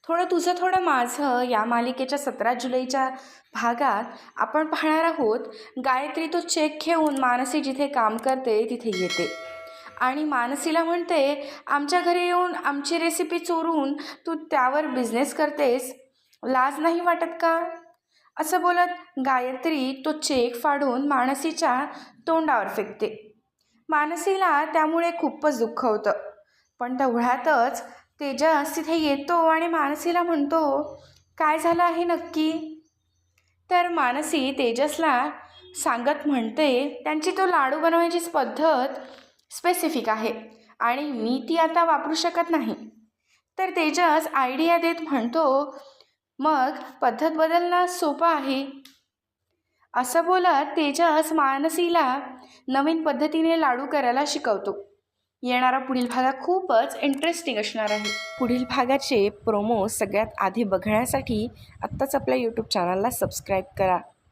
थोडं तुझं थोडं माझं या मालिकेच्या 17 जुलैच्या भागात आपण पाहणार आहोत. गायत्री तो चेक घेऊन मानसी जिथे काम करते तिथे येते आणि मानसीला म्हणते, आमच्या घरी येऊन आमची रेसिपी चोरून तू त्यावर बिझनेस करतेस, लाज नाही वाटत का? असं बोलत गायत्री तो चेक फाडून मानसीच्या तोंडावर फेकते. मानसीला त्यामुळे खूपच दुःख होतं. पण तेवढ्यातच तेजस तिथे येतो आणि मानसीला म्हणतो, काय झालं आहे नक्की? तर मानसी तेजसला सांगत म्हणते, त्यांची तो लाडू बनवायची पद्धत स्पेसिफिक आहे आणि मी ती आता वापरू शकत नाही. तर तेजस आयडिया देत म्हणतो, मग पद्धत बदलणं सोपं आहे. असं बोलत तेजस मानसीला नवीन पद्धतीने लाडू करायला शिकवतो. येणारा पुढील भाग खूपच इंटरेस्टिंग असणार आहे. पुढील भागाचे प्रोमो सगळ्यात आधी बघण्यासाठी आत्ताच आपल्या यूट्यूब चॅनलला सबस्क्राईब करा.